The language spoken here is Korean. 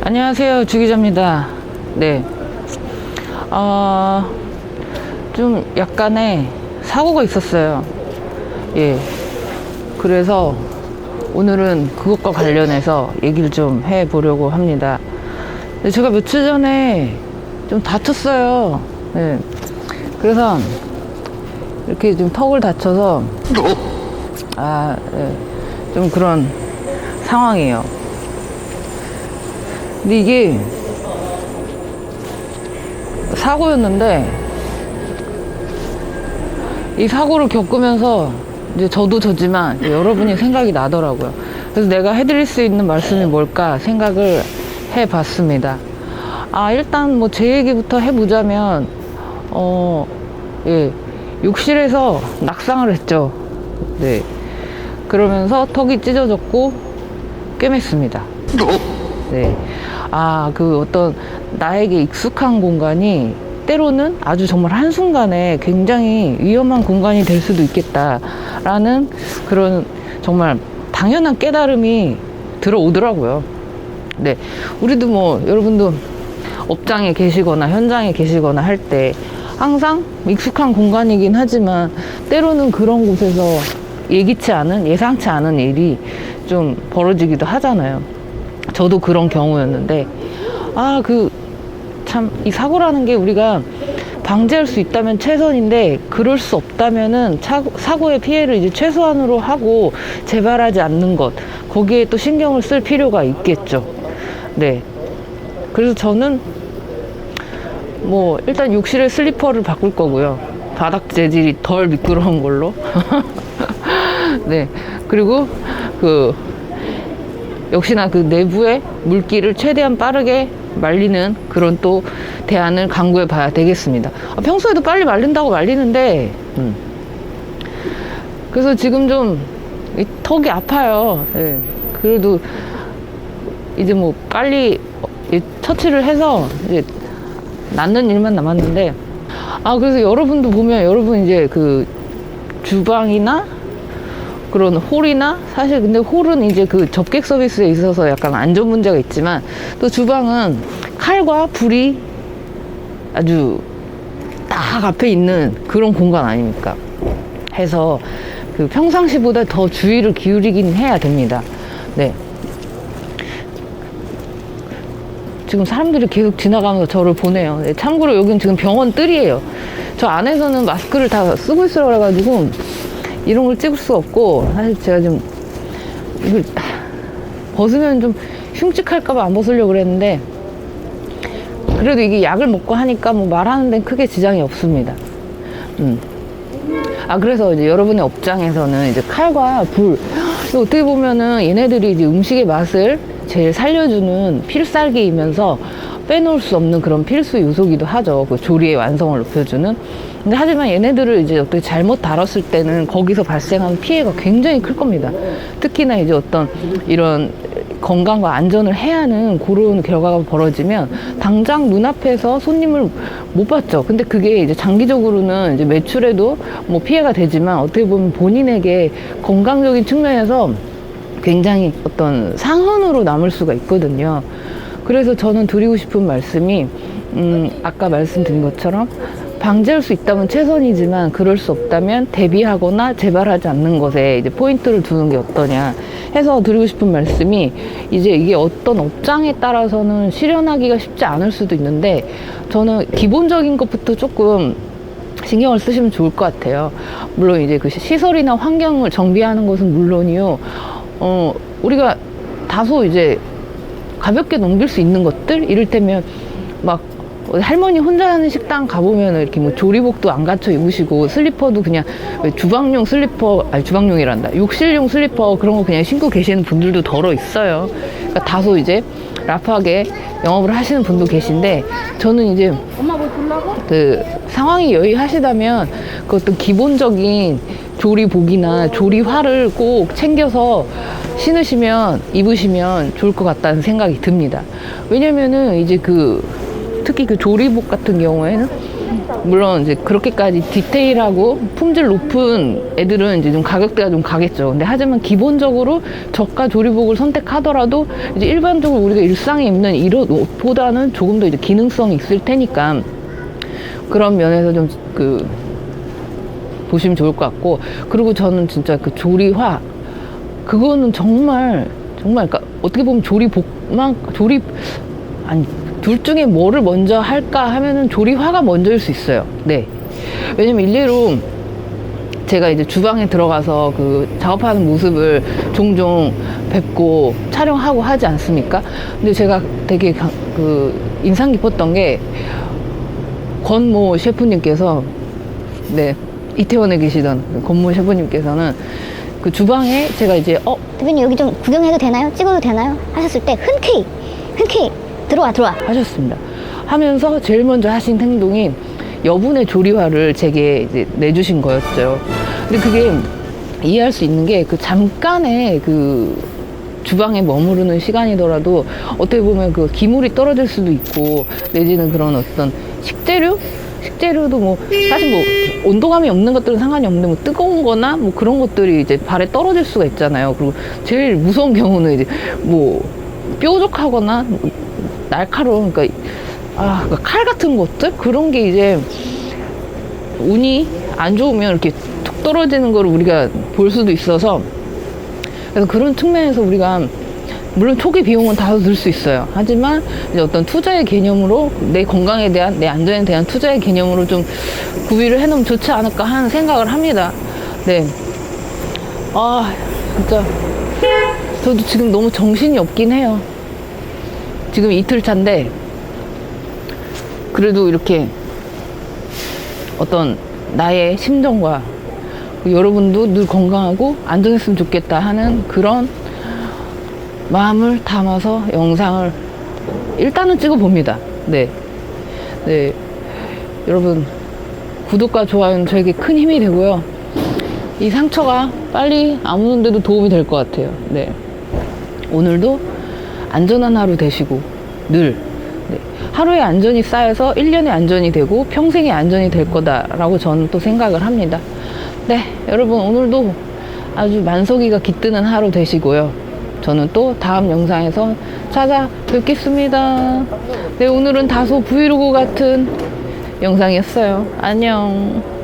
안녕하세요, 주기자입니다. 네. 좀 약간의 사고가 있었어요. 예. 그래서 오늘은 그것과 관련해서 얘기를 좀 해보려고 합니다. 제가 며칠 전에 좀 다쳤어요. 네. 그래서 이렇게 좀 턱을 다쳐서 네. 좀 그런 상황이에요. 근데 이게 사고였는데 이 사고를 겪으면서 이제 저도 저지만 여러분이 생각이 나더라고요. 그래서 내가 해드릴 수 있는 말씀이 뭘까 생각을 해봤습니다. 일단 뭐 제 얘기부터 해보자면 예, 욕실에서 낙상을 했죠. 네. 그러면서 턱이 찢어졌고 꿰맸습니다. 네. 그 어떤 나에게 익숙한 공간이 때로는 아주 정말 한순간에 굉장히 위험한 공간이 될 수도 있겠다라는 그런 정말 당연한 깨달음이 들어오더라고요. 네. 우리도 뭐 여러분도 업장에 계시거나 현장에 계시거나 할 때 항상 익숙한 공간이긴 하지만 때로는 그런 곳에서 예기치 않은, 예상치 않은 일이 좀 벌어지기도 하잖아요. 저도 그런 경우였는데, 참, 이 사고라는 게 우리가 방지할 수 있다면 최선인데, 그럴 수 없다면은 사고의 피해를 이제 최소한으로 하고 재발하지 않는 것, 거기에 또 신경을 쓸 필요가 있겠죠. 네. 그래서 저는 일단 욕실에 슬리퍼를 바꿀 거고요. 바닥 재질이 덜 미끄러운 걸로. 네. 그리고 역시나 그 내부의 물기를 최대한 빠르게 말리는 그런 또 대안을 강구해 봐야 되겠습니다. 평소에도 빨리 말린다고 말리는데, 그래서 지금 좀 턱이 아파요. 네. 그래도 이제 뭐 빨리 처치를 해서 이제 낫는 일만 남았는데, 그래서 여러분도 보면 여러분 이제 그 주방이나 그런 홀이나, 사실 근데 홀은 이제 그 접객 서비스에 있어서 약간 안전 문제가 있지만, 또 주방은 칼과 불이 아주 딱 앞에 있는 그런 공간 아닙니까? 해서 그 평상시보다 더 주의를 기울이긴 해야 됩니다. 네. 지금 사람들이 계속 지나가면서 저를 보네요. 네, 참고로 여긴 지금 병원 뜰이에요. 저 안에서는 마스크를 다 쓰고 있으라 그래가지고 이런 걸 찍을 수 없고, 사실 제가 좀 이걸 벗으면 좀 흉측할까봐 안 벗으려고 그랬는데, 그래도 이게 약을 먹고 하니까 뭐 말하는 데는 크게 지장이 없습니다. 그래서 이제 여러분의 업장에서는 이제 칼과 불, 어떻게 보면은 얘네들이 이제 음식의 맛을 제일 살려주는 필살기이면서 빼놓을 수 없는 그런 필수 요소기도 하죠. 그 조리의 완성을 높여주는. 근데 하지만 얘네들을 이제 어떻게 잘못 다뤘을 때는 거기서 발생하는 피해가 굉장히 클 겁니다. 특히나 이제 어떤 이런 건강과 안전을 해하는 그런 결과가 벌어지면 당장 눈앞에서 손님을 못 받죠. 근데 그게 이제 장기적으로는 이제 매출에도 뭐 피해가 되지만, 어떻게 보면 본인에게 건강적인 측면에서 굉장히 어떤 상흔으로 남을 수가 있거든요. 그래서 저는 드리고 싶은 말씀이, 아까 말씀드린 것처럼 방지할 수 있다면 최선이지만 그럴 수 없다면 대비하거나 재발하지 않는 것에 이제 포인트를 두는 게 어떠냐 해서 드리고 싶은 말씀이, 이제 이게 어떤 업장에 따라서는 실현하기가 쉽지 않을 수도 있는데, 저는 기본적인 것부터 조금 신경을 쓰시면 좋을 것 같아요. 물론 이제 그 시설이나 환경을 정비하는 것은 물론이요, 우리가 다소 이제 가볍게 넘길 수 있는 것들, 이를테면 막 할머니 혼자 하는 식당 가보면 이렇게 뭐 조리복도 안 갖춰 입으시고 슬리퍼도 그냥 주방용 슬리퍼, 주방용이란다, 욕실용 슬리퍼 그런 거 그냥 신고 계시는 분들도 덜어 있어요. 그러니까 다소 이제 라프하게 영업을 하시는 분도 계신데, 저는 이제 그 상황이 여의하시다면 그 어떤 기본적인 조리복이나 조리화를 꼭 챙겨서 신으시면, 입으시면 좋을 것 같다는 생각이 듭니다. 왜냐면은 이제 특히 그 조리복 같은 경우에는 물론 이제 그렇게까지 디테일하고 품질 높은 애들은 이제 좀 가격대가 좀 가겠죠. 근데 하지만 기본적으로 저가 조리복을 선택하더라도 이제 일반적으로 우리가 일상에 입는 이런 옷보다는 조금 더 이제 기능성이 있을 테니까 그런 면에서 좀 보시면 좋을 것 같고, 그리고 저는 진짜 그 조리화 그거는 정말 그러니까 어떻게 보면 둘 중에 뭐를 먼저 할까 하면은 조리화가 먼저일 수 있어요. 네. 왜냐면 일례로 제가 이제 주방에 들어가서 그 작업하는 모습을 종종 뵙고 촬영하고 하지 않습니까? 근데 제가 되게 인상 깊었던 게 권모 셰프님께서, 네, 이태원에 계시던 권모 셰프님께서는 그 주방에 제가 이제 대표님 여기 좀 구경해도 되나요? 찍어도 되나요? 하셨을 때 흔쾌히 들어와 하셨습니다. 하면서 제일 먼저 하신 행동이 여분의 조리화를 제게 이제 내주신 거였죠. 근데 그게 이해할 수 있는 게 그 잠깐의 그 주방에 머무르는 시간이더라도 어떻게 보면 그 기물이 떨어질 수도 있고, 내지는 그런 어떤 식재료도 뭐 사실 뭐 온도감이 없는 것들은 상관이 없는데 뭐 뜨거운 거나 뭐 그런 것들이 이제 발에 떨어질 수가 있잖아요. 그리고 제일 무서운 경우는 이제 뭐 뾰족하거나 날카로운, 그러니까 칼 같은 것들, 그런 게 이제 운이 안 좋으면 이렇게 툭 떨어지는 걸 우리가 볼 수도 있어서, 그래서 그런 측면에서 우리가 물론 초기 비용은 다 들 수 있어요. 하지만 이제 어떤 투자의 개념으로 내 건강에 대한, 내 안전에 대한 투자의 개념으로 좀 구비를 해놓으면 좋지 않을까 하는 생각을 합니다. 네. 진짜 저도 지금 너무 정신이 없긴 해요. 지금 이틀 차인데 그래도 이렇게 어떤 나의 심정과 여러분도 늘 건강하고 안전했으면 좋겠다 하는 그런 마음을 담아서 영상을 일단은 찍어 봅니다. 네. 여러분, 구독과 좋아요는 저에게 큰 힘이 되고요. 이 상처가 빨리 아무는 데도 도움이 될 것 같아요. 네. 오늘도 안전한 하루 되시고, 늘 하루의 안전이 쌓여서 1년의 안전이 되고 평생의 안전이 될 거다라고 저는 또 생각을 합니다. 네, 여러분, 오늘도 아주 만석이가 깃드는 하루 되시고요. 저는 또 다음 영상에서 찾아뵙겠습니다. 네, 오늘은 다소 브이로그 같은 영상이었어요. 안녕.